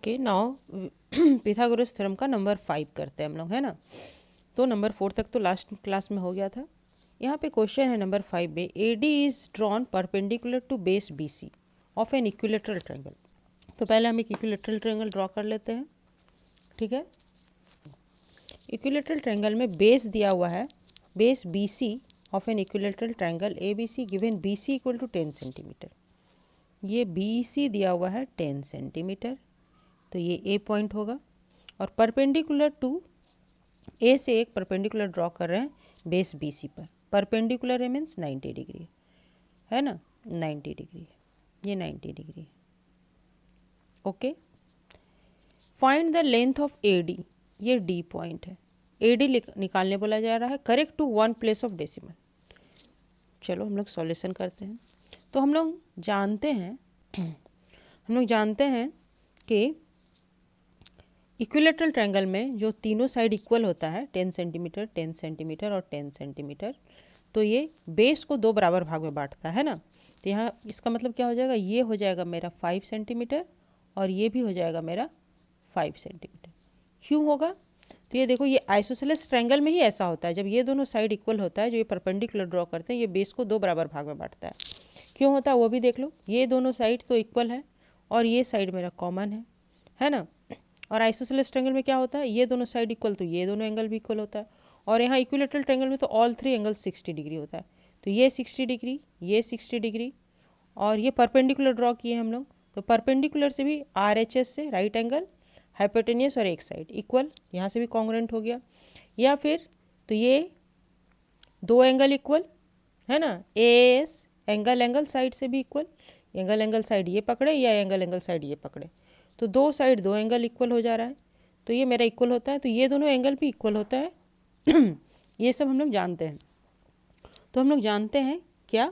Okay, now Pythagoras theorem का number 5 करते हैं हम लोग, है ना। तो नंबर 4 तक तो लास्ट क्लास में हो गया था। यहाँ पे क्वेश्चन है नंबर 5 में, A D is drawn perpendicular to base B C of an equilateral triangle. तो पहले हम एक इक्विलेटरल ट्रायंगल ड्रॉ कर लेते हैं, ठीक है। इक्विलेटरल ट्रायंगल में बेस दिया हुआ है, base B C of an equilateral triangle A B C given B C equal to 10 centimetre. ये बी सी दिया हुआ है 10 सेंटीमीटर, तो ये ए पॉइंट होगा। और परपेंडिकुलर टू ए से एक परपेंडिकुलर ड्रॉ कर रहे हैं बेस बी सी पर। परपेंडिकुलर है मीन्स 90 डिग्री, है ना, 90 डिग्री, ये 90 degree. Okay, find the length of A D, ये डी पॉइंट है, ए डी निकालने बोला जा रहा है, correct to 1 place of decimal. चलो हम लोग सॉल्यूशन करते हैं। तो हम लोग जानते हैं कि इक्विलेटरल ट्रायंगल में जो तीनों साइड इक्वल होता है 10 सेंटीमीटर 10 सेंटीमीटर और 10 सेंटीमीटर, तो ये बेस को 2 बराबर भाग में बांटता है ना। तो यहाँ इसका मतलब क्या हो जाएगा, ये हो जाएगा मेरा 5 सेंटीमीटर और ये भी हो जाएगा मेरा 5 सेंटीमीटर। क्यों होगा, तो ये देखो, ये आइसोसेलेस ट्रायंगल में ही ऐसा होता है, जब ये दोनों साइड इक्वल होता है, जो ये परपेंडिकुलर ड्रॉ करते हैं, ये बेस को 2 बराबर भाग में बांटता है। क्यों होता है वो भी देख लो, ये दोनों साइड तो इक्वल है और ये साइड मेरा कॉमन है ना। और आइसोसेलेस ट्रायंगल में क्या होता है, ये दोनों साइड इक्वल तो ये दोनों एंगल भी इक्वल होता है। और यहाँ इक्विलेटरल ट्रायंगल में तो ऑल 3 एंगल 60 डिग्री होता है, तो ये 60 डिग्री, ये 60 डिग्री, और ये परपेंडिकुलर ड्रॉ किए हम लोग, तो परपेंडिकुलर से भी RHS से राइट एंगल, हाइपोटेनियस और एक साइड इक्वल, यहाँ से भी कॉन्ग्रुएंट हो गया। या फिर तो ये 2 एंगल इक्वल, है ना, AS एंगल साइड से भी इक्वल, एंगल साइड ये पकड़े या एंगल साइड ये पकड़े, तो 2 साइड 2 एंगल इक्वल हो जा रहा है, तो ये मेरा इक्वल होता है, तो ये दोनों एंगल भी इक्वल होता है। ये सब हम लोग जानते हैं। तो हम लोग जानते हैं क्या,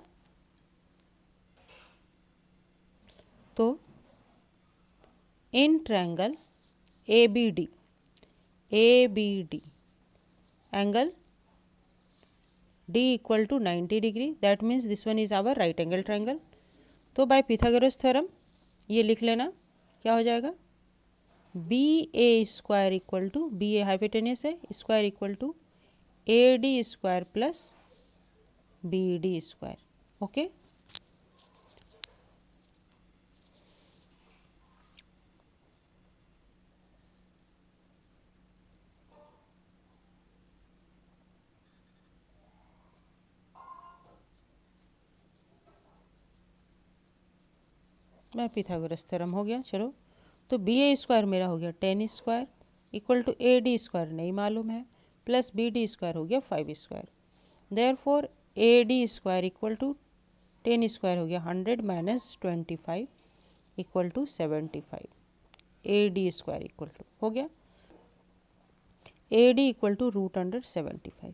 तो in triangle ABD angle D equal to 90 degree, that means this one is our right angle triangle. तो बाय पिथागोरस थ्योरम ये लिख लेना, क्या हो जाएगा, BA square equal to, BA hypotenuse है, square equal to AD square plus BD square. Okay, मैं Pythagoras theorem हो गया। चलो, तो BA स्क्वायर मेरा हो गया 10 square equal to AD square नहीं मालूम है, प्लस BD स्क्वायर हो गया 5 square. Therefore AD square equal to 10 square हो गया 100 minus 25 equal to 75। AD square equal to हो गया AD equal to root under 75।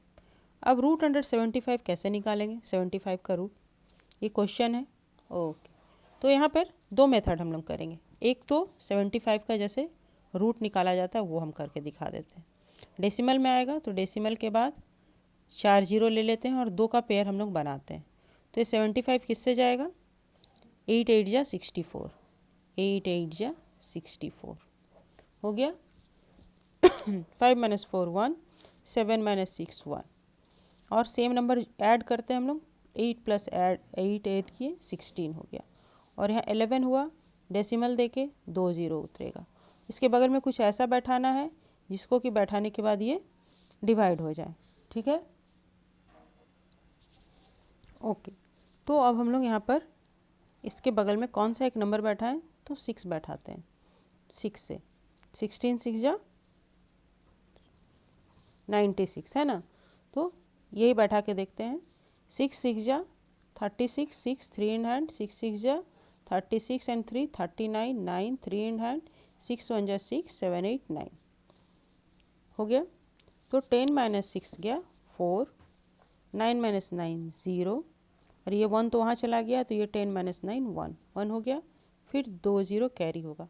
अब रूट अंडर 75 कैसे निकालेंगे, 75 का रूट, ये क्वेश्चन है। ओके, तो यहाँ पर 2 मेथड हम लोग करेंगे। एक तो 75 का जैसे रूट निकाला जाता है वो हम करके दिखा देते हैं। डेसिमल में आएगा तो डेसिमल के बाद 4 जीरो ले लेते हैं और 2 का पेयर हम लोग बनाते हैं। तो ये 75 किससे जाएगा, 8 8 जा 64, 8 8 जा 64 हो गया। 5 माइनस 4 1, 7 माइनस 6 1, और सेम नंबर ऐड करते हैं हम लोग, 8 प्लस 8 8 किए 16 हो गया। और यहाँ 11 हुआ, डेसिमल देके 2 जीरो उतरेगा। इसके बगल में कुछ ऐसा बैठाना है जिसको कि बैठाने के बाद ये डिवाइड हो जाए, ठीक है। ओके, तो अब हम लोग यहाँ पर इसके बगल में कौन सा एक नंबर बैठा है, तो 6 बैठाते हैं। 6 से 16 6 जा 96, है ना। तो यही बैठा के देखते हैं, 6 6 जा 36, 6 3 इन हैंड, 6 6 जा 36 एंड 3 39, 9 3 इन हैंड, 6 1 जा 6 7 8 9 हो गया। तो 10 माइनस 6 गया 4, 9 माइनस 9 0, और ये 1 तो वहाँ चला गया, तो ये 10 माइनस 9 1 1 हो गया, फिर 2 जीरो कैरी होगा।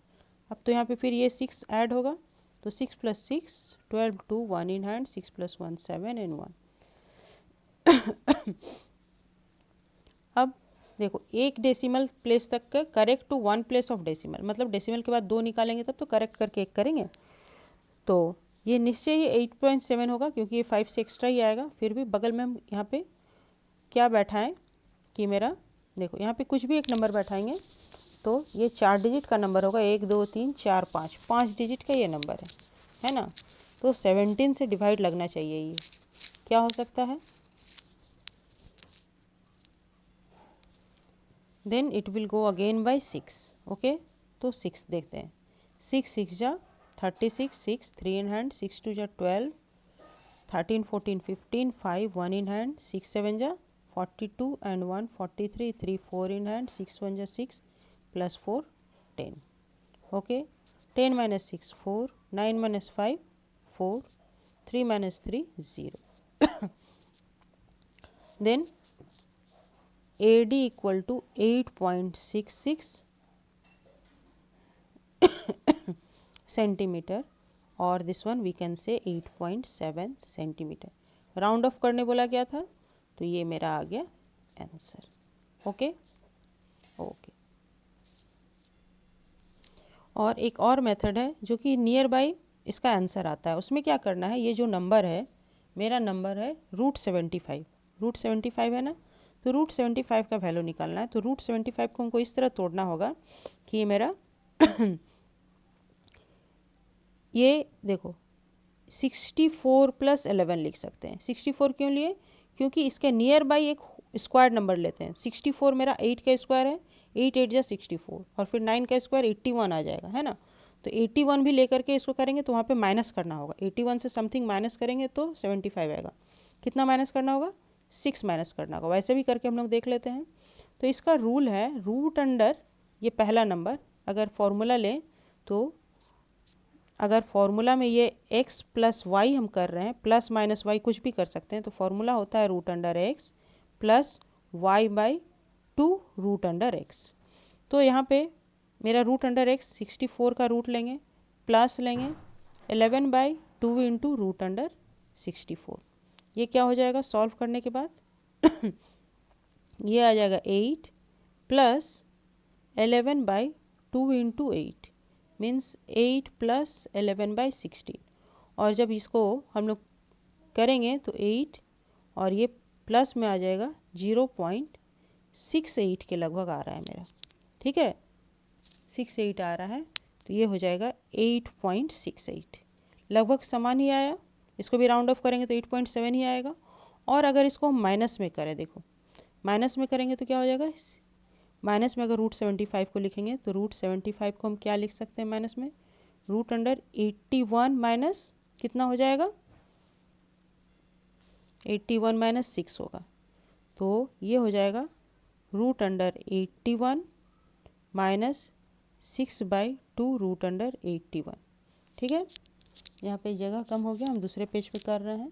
अब तो यहाँ पे फिर ये 6 ऐड होगा, तो 6 plus 6 12 2 1 in hand, 6 plus 1 7 and 1। अब देखो एक डेसिमल प्लेस तक का correct to 1 place of decimal, मतलब डेसिमल के बाद 2 निकालेंगे तब तो करेक्ट करके 1 करेंगे। तो ये निश्चय ही 8.7 होगा क्योंकि ये 5 से एक्स्ट्रा ही आएगा। फिर भी बगल में हम यहाँ पे क्या बैठाएं कि मेरा देखो यहाँ पे कुछ भी एक नंबर बैठाएंगे तो ये 4 डिजिट का नंबर होगा, 1 2 3 4 5, 5 डिजिट का ये नंबर है ना। तो 17 से डिवाइड लगना चाहिए। ये क्या हो सकता है? Then it will go again by 6। Okay, तो 6 देखते हैं। 6 6 जा 36, 6 3 इन हैंड, 6 2 जा 12, 13 14 15, 5 1 in hand, 6 7 जा 42 and 1 43, 3 4 in hand, 6 1 जा 6 plus 4 10. Okay, 10 minus 6 4, 9 minus 5 4, 3 minus 3 0. Then AD equal to 8.66 centimeter, और this one we can say 8.7 centimetre. Round of करने बोला गया था तो ये मेरा आ गया आंसर। Okay okay. और एक और मेथड है जो कि नियर बाई इसका आंसर आता है। उसमें क्या करना है, ये जो नंबर है मेरा नंबर है √75, √75 है ना, तो √75 का वैल्यू निकालना है। तो √75 को हमको इस तरह तोड़ना होगा कि ये मेरा ये देखो 64 + 11 लिख सकते हैं। 64 क्यों लिए? क्योंकि इसके नियर बाई एक स्क्वायर नंबर लेते हैं। 64 मेरा 8 का स्क्वायर है, 8 8 जा 64, और फिर 9 का स्क्वायर 81 आ जाएगा, है ना। तो 81 भी लेकर के इसको करेंगे तो वहाँ पे माइनस करना होगा। 81 से समथिंग माइनस करेंगे तो 75 आएगा। कितना माइनस करना होगा? 6 माइनस करना होगा। वैसे भी करके हम लोग देख लेते हैं। तो इसका रूल है रूट अंडर ये पहला नंबर, अगर फॉर्मूला लें तो अगर फॉर्मूला में ये x + y हम कर रहे हैं, प्लस माइनस y कुछ भी कर सकते हैं, तो फॉर्मूला होता है √x + y/2 √x। तो यहाँ पे मेरा √x 64 का रूट लेंगे, प्लस लेंगे 11/2 × √64। ये क्या हो जाएगा सॉल्व करने के बाद? ये आ जाएगा 8 + 11/2 × 8 मीन्स 8 + 11/16। और जब इसको हम लोग करेंगे तो 8 और ये प्लस में आ जाएगा 0.68 के लगभग आ रहा है मेरा। ठीक है, 68 आ रहा है, तो ये हो जाएगा 8.68। लगभग समान ही आया। इसको भी राउंड ऑफ करेंगे तो 8.7 ही आएगा। और अगर इसको हम माइनस में करें, देखो माइनस में करेंगे तो क्या हो जाएगा? माइनस में अगर √75 को लिखेंगे तो √75 को हम क्या लिख सकते हैं माइनस में? √81 माइनस कितना हो जाएगा? 81 - 6 होगा। तो ये हो जाएगा √81 माइनस 6/2 √81। ठीक है, यहाँ पे जगह कम हो गया, हम दूसरे पेज पे कर रहे हैं।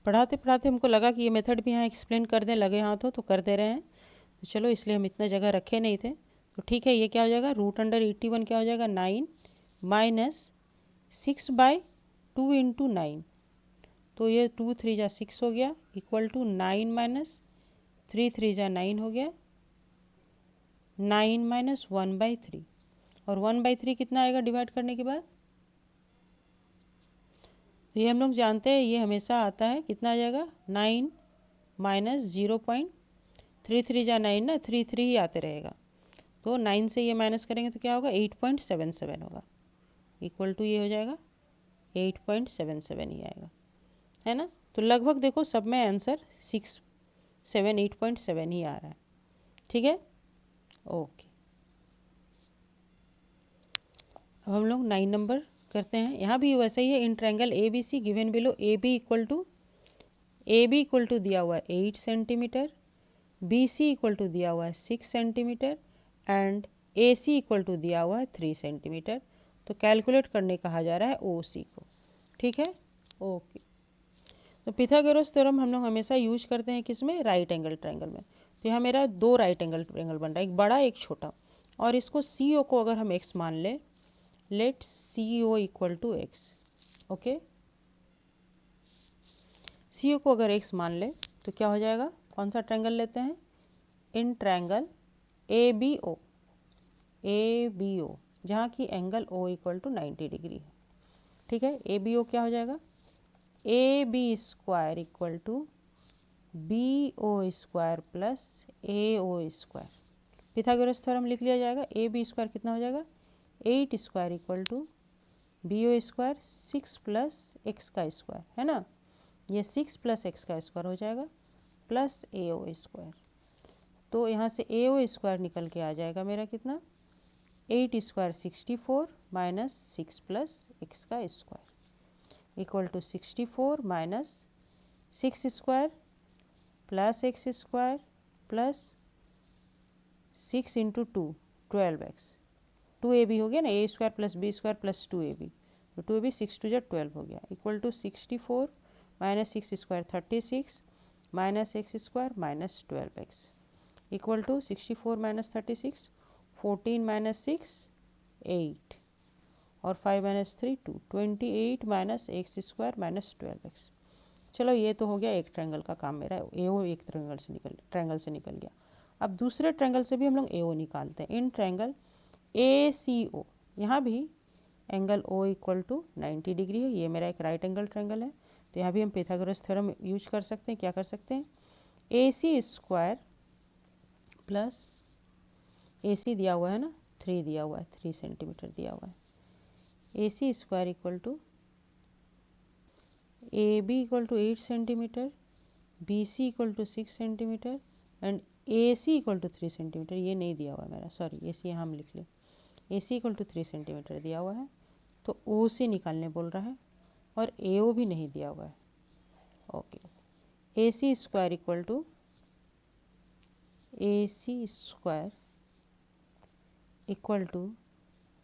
पढ़ाते पढ़ाते हमको लगा कि ये मेथड भी यहाँ एक्सप्लेन कर दें लगे हाथों, तो कर दे रहे हैं। तो चलो, इसलिए हम इतना जगह रखे नहीं थे, तो ठीक है। ये क्या हो जाएगा? √81 क्या हो जाएगा? 9 माइनस 6/2 × 9, तो ये 2 3 जा 6 हो गया, इक्वल टू 9 माइनस 3 3 जा 9 हो गया, 9 माइनस 1/3, और 1/3 कितना आएगा डिवाइड करने के बाद? तो ये हम लोग जानते हैं, ये हमेशा आता है, कितना आ जाएगा? 9 माइनस 0.33 जा 9 ना, 3 3 ही आते रहेगा। तो 9 से ये माइनस करेंगे तो क्या होगा? 8.77 होगा, इक्वल टू ये हो जाएगा 8.77 ही आएगा, है ना। तो लगभग देखो सब में आंसर 6 7 8.7 ही आ रहा है। ठीक है, ओके। अब हम लोग 9 नंबर करते हैं। यहाँ भी वैसा ही है। In triangle A B C given below A B equal to दिया हुआ है 8 centimetre, B C equal to दिया हुआ है 6 centimetre, and A C equal to दिया हुआ है 3 सेंटीमीटर। तो कैलकुलेट करने कहा जा रहा है ओ सी को। ठीक है, ओके। तो पिथागोरस थ्योरम हम लोग हमेशा यूज करते हैं किस में? राइट एंगल ट्रायंगल में। तो यहाँ मेरा 2 राइट एंगल ट्रायंगल बन रहा है, एक बड़ा एक छोटा, और इसको सी ओ को अगर हम एक्स मान ले, let C O equal to x. Okay, C O को अगर x मान ले तो क्या हो जाएगा, कौन सा ट्रायंगल लेते हैं, इन ट्रायंगल ए बी ओ जहाँ की angle O equal to 90 degree है। ठीक है, ए बी ओ क्या हो जाएगा, A B square equal to B O square plus A O square. Pythagoras theorem लिख लिया जाएगा। ए बी स्क्वायर कितना हो जाएगा, 8 square equal to B O square 6 plus x का स्क्वायर, है ना, ये 6 प्लस एक्स का स्क्वायर हो जाएगा प्लस ए ओ स्क्वायर। तो यहाँ से ए ओ स्क्वायर निकल के आ जाएगा मेरा कितना, 8 स्क्वायर 64 माइनस 6 प्लस एक्स का square equal to 64 minus 6 square plus x square plus 6 into 2 12x, 2ab हो गया ना, A square plus B square plus 2ab, तो 2ab 6 2 12 हो गया equal to 64 minus 6 square 36 minus x square minus 12x equal to 64 minus 36 14 minus 6 8 और 5 minus 3 2 28 minus x square minus 12x। चलो ये तो हो गया एक ट्रायंगल का काम मेरा, ए ओ एक ट्रायंगल से निकल गया। अब दूसरे ट्रायंगल से भी हम लोग ए ओ निकालते हैं। इन ट्रायंगल ए सी ओ, यहाँ भी angle O equal to 90 degree है। ये मेरा एक राइट एंगल ट्रायंगल है, तो यहाँ भी हम पिथागोरस थ्योरम यूज कर सकते हैं। क्या कर सकते हैं, ए सी स्क्वायर प्लस ए सी दिया हुआ है ना 3 दिया हुआ है, 3 सेंटीमीटर दिया हुआ है, A C square equal to A B equal to 8 centimetre, B C equal to 6 centimetre and A C equal to 3 centimetre. ये नहीं दिया हुआ है मेरा, सॉरी, ए सी यहाँ हम लिख लें, ए सी इक्वल टू 3 सेंटीमीटर दिया हुआ है, तो ओ सी निकालने बोल रहा है और ए ओ भी नहीं दिया हुआ है। Okay, A C square equal to A C square equal to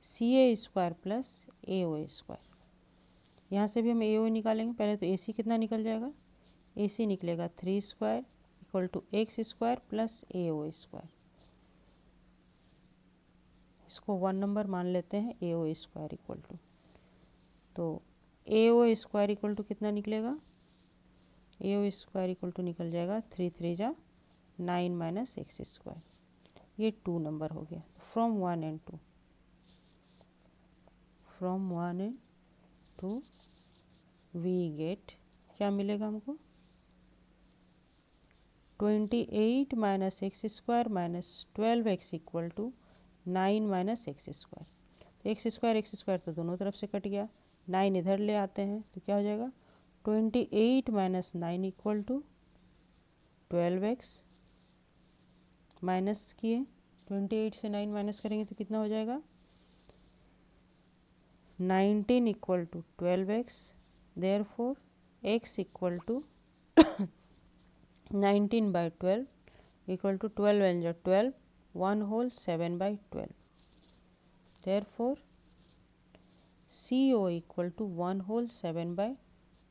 C A square plus A O square. यहाँ से भी हम ए ओ निकालेंगे। पहले तो ए सी कितना निकल जाएगा, ए सी निकलेगा 3 square equal to x square plus A O square, इसको 1 नंबर मान लेते हैं, A O square equal to, तो A O square equal to कितना निकलेगा, A O square equal to निकल जाएगा 3 3 जा 9 माइनस एक्स स्क्वायर, ये 2 नंबर हो गया। From 1 and 2, from 1 and 2 we get, क्या मिलेगा हमको, 28 minus x square minus 12x equal to 9 minus x square. तो एक्स स्क्वायर तो दोनों तरफ से कट गया, 9 इधर ले आते हैं तो क्या हो जाएगा, 28 minus 9 equal to 12x, minus किए 28 से 9 माइनस करेंगे तो कितना हो जाएगा, 19 equal to 12x, therefore x equal to 19 by 12 equal to 12 and 12 1 whole 7 by 12, therefore CO equal to 1 whole 7 by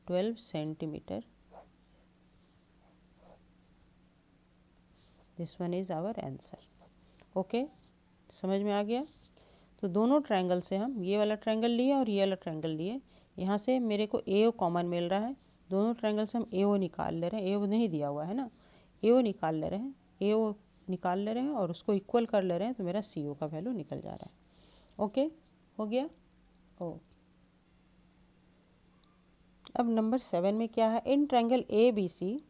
12 centimeter. This one is our answer. Okay, समझ में आ गया। तो दोनों ट्रायंगल से हम ये वाला ट्रायंगल लिए और ये वाला ट्रायंगल लिए, यहाँ से मेरे को ए ओ कॉमन मिल रहा है, दोनों ट्रायंगल से हम ए ओ निकाल ले रहे हैं, ए ओ नहीं दिया हुआ है ना, ए ओ निकाल ले रहे हैं, ए ओ निकाल ले रहे हैं और उसको इक्वल कर ले रहे हैं, तो मेरा सी ओ का वैल्यू निकल जा रहा है। ओके, हो गया। ओ अब नंबर 7 में क्या है, इन ट्रायंगल ए बी सी,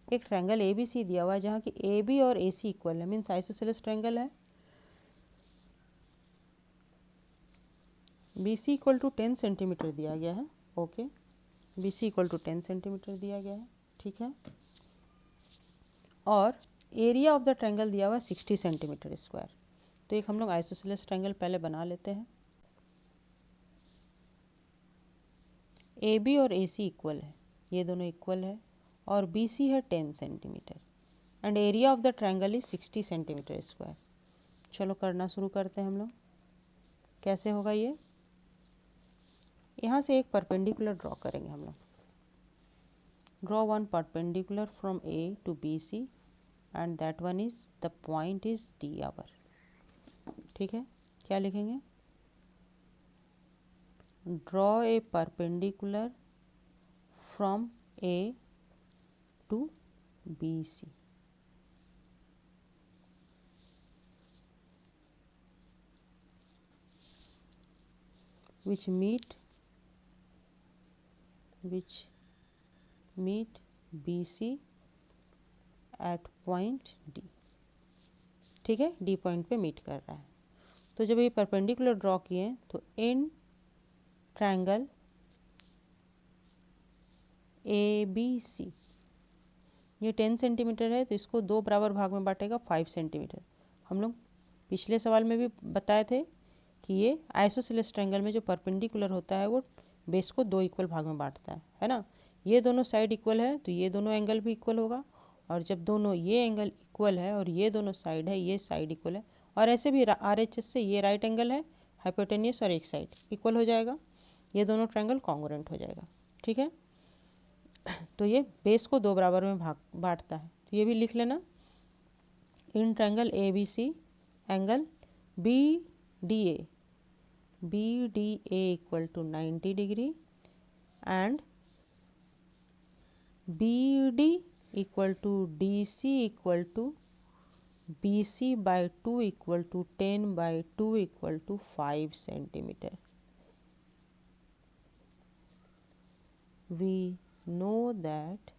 एक ट्रायंगल ए बी सी दिया हुआ है जहाँ की ए बी और ए सी इक्वल है, मीन्स आइसोसेलेस ट्रायंगल है। B C equal to 10 centimetre दिया गया है। Okay, B C equal to 10 centimetre दिया गया है, ठीक है। और एरिया ऑफ द ट्रायंगल दिया हुआ 60 सेंटीमीटर स्क्वायर। तो एक हम लोग आइसोसेलेस ट्रायंगल पहले बना लेते हैं। ए बी और ए सी इक्वल है, ये दोनों इक्वल है, और बी सी है 10 centimetre and area of the triangle is 60 centimetre square. चलो करना शुरू करते हैं हम लोग। कैसे होगा ये, यहाँ से एक परपेंडिकुलर ड्रॉ करेंगे हम लोग। Draw one perpendicular from A to B C and that one is the point is D our. ठीक है, क्या लिखेंगे, draw a perpendicular from A to BC. which meet BC at point D. ठीक है, D point पे meet कर रहा है। तो जब ये परपेंडिकुलर ड्रॉ किए तो इन ट्रायंगल ABC, ये 10 सेंटीमीटर है तो इसको दो बराबर भाग में बांटेगा 5 सेंटीमीटर। हम लोग पिछले सवाल में भी बताए थे कि ये आइसोसेलेस ट्रायंगल में जो परपेंडिकुलर होता है वो बेस को दो इक्वल भाग में बांटता है ना। ये दोनों साइड इक्वल है तो ये दोनों एंगल भी इक्वल होगा, और जब दोनों ये एंगल इक्वल है और ये दोनों साइड है, ये साइड इक्वल है, और ऐसे भी RHS से ये राइट एंगल है हाइपोटेनियस और एक साइड इक्वल हो जाएगा, ये दोनों ट्रायंगल कॉन्ग्रुएंट हो जाएगा। ठीक है, तो ये बेस को दो बराबर में बांटता है, तो ये भी लिख लेना। In triangle ABC angle BDA equal to 90 degree and BD equal to DC equal to BC by 2 equal to 10 by 2 equal to 5 centimetre. We know that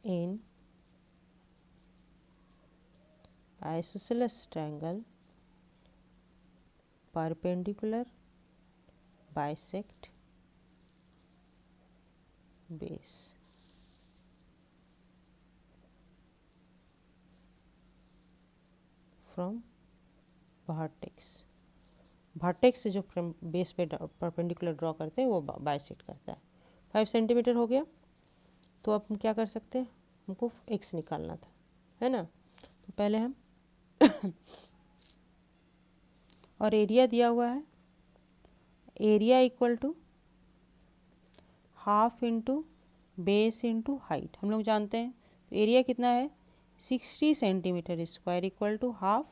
in isosceles triangle perpendicular bisect base from vertex से जो base पे perpendicular draw करते हैं वो bisect करता है। 5 centimetre हो गया, तो अब हम क्या कर सकते हैं, हमको x निकालना था, है ना। तो पहले हम और एरिया दिया हुआ है, area equal to half into base into height. हम लोग जानते हैं तो एरिया कितना है 60 centimetre square equal to half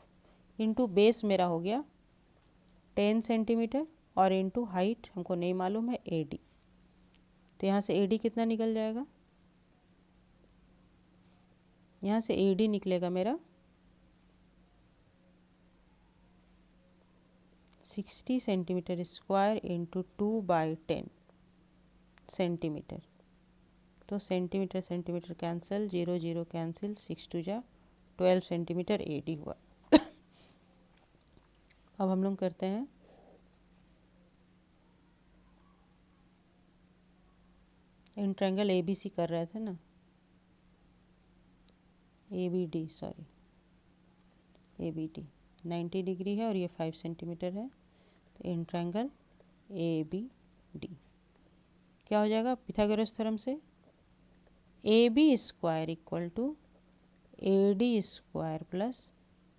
into base मेरा हो गया 10 सेंटीमीटर और इंटू हाइट हमको नहीं मालूम है AD। तो यहाँ से AD कितना निकल जाएगा, यहाँ से AD निकलेगा मेरा 60 centimetre square into 2 by 10 centimetre. तो सेंटीमीटर सेंटीमीटर कैंसिल, 0 0 कैंसिल, 6 2 जा 12 सेंटीमीटर AD हुआ। अब हम लोग करते हैं इन ट्रायंगल ABC कर रहे थे ना, ABD 90 डिग्री है और ये 5 सेंटीमीटर है। तो इन ट्रायंगल ABD क्या हो जाएगा, पिथागोरस थ्योरम से AB square equal to AD square plus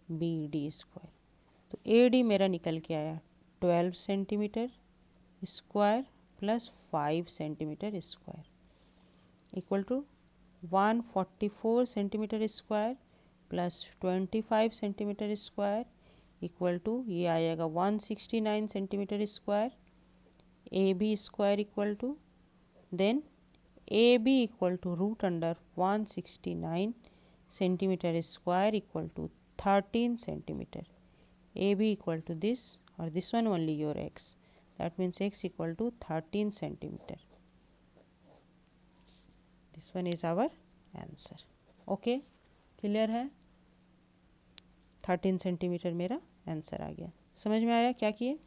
BD square. तो AD मेरा निकल के आया 12 centimetre square plus 5 centimetre square equal to 144 centimetre square plus 25 centimetre square equal to ये आएगा 169 centimetre square. AB square equal to then AB equal to root under 169 centimetre square equal to 13 centimetre. AB equal to this or this one only your x, that means x equal to 13 centimeter. This one is our answer. Okay, clear है, 13 centimetre मेरा answer आ गया। समझ में आया क्या किए,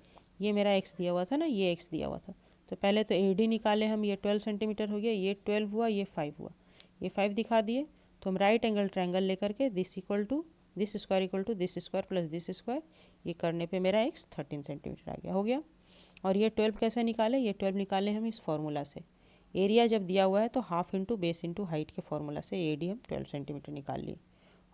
ये मेरा x दिया हुआ था ना, ये x दिया हुआ था, तो पहले तो AD निकाले हम, ये 12 सेंटीमीटर हो गया, ये 12 हुआ, ये 5 हुआ, ये 5 दिखा दिए। तो हम राइट एंगल ट्रायंगल लेकर के this equal to this square equal to this square plus this square, ये करने पे मेरा x 13 सेंटीमीटर आ गया, हो गया। और ये 12 कैसे निकाले, ये 12 निकाले हम इस फार्मूला से, एरिया जब दिया हुआ है तो half into base into height के फार्मूला से AD हम 12 सेंटीमीटर निकाल लिए,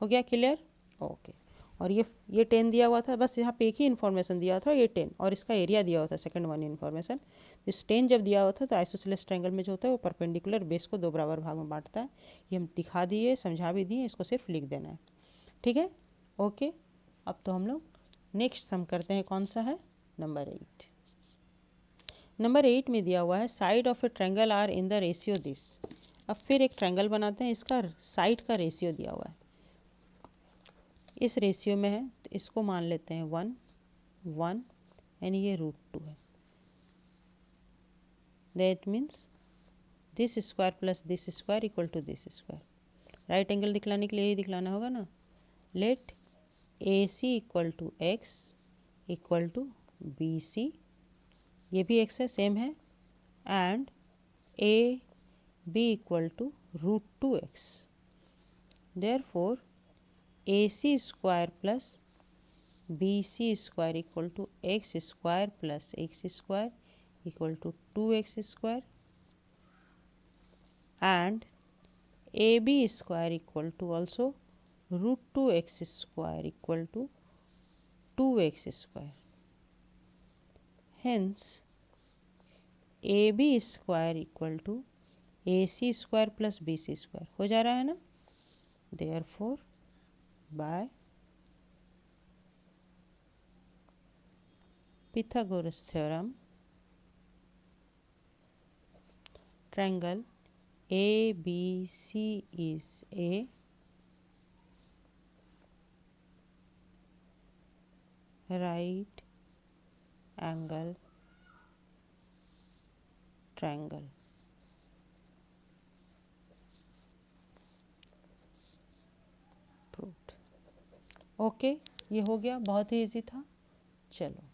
हो गया क्लियर। ओके, और ये 10 दिया हुआ था, बस यहाँ पे एक ही इन्फॉर्मेशन दिया था, ये 10 और इसका एरिया दिया हुआ था सेकंड वन इन्फॉर्मेशन। इस 10 जब दिया हुआ था तो आइसोसेलेस ट्रायंगल में जो होता है वो परपेंडिकुलर बेस को दो बराबर भाग में बांटता है, ये हम दिखा दिए, समझा भी दिए, इसको सिर्फ लिख देना है, ठीक है। ओके, अब तो हम लोग नेक्स्ट सम करते हैं, कौन सा है, नंबर 8। नंबर 8 में दिया हुआ है side of a triangle are in the ratio this. अब फिर एक ट्रायंगल बनाते हैं, इसका साइड का रेशियो दिया हुआ है, इस रेशियो में है, तो इसको मान लेते हैं 1 1 एंड ये √2 है। That means this square plus this square equal to this square. Right angle दिखलाने के लिए यही दिखलाना होगा ना। Let A C equal to x equal to B C, ये भी एक्स है, सेम है, and A B equal to √2x। Therefore A C square plus B C square equal to x square plus x square equal to 2x square, and AB square equal to also √2x square equal to 2x square. Hence AB square equal to AC square plus BC square हो जा रहा है ना। Therefore by Pythagoras theorem, triangle ABC is a right angle triangle। Okay, ये हो गया, बहुत ही easy था। चलो।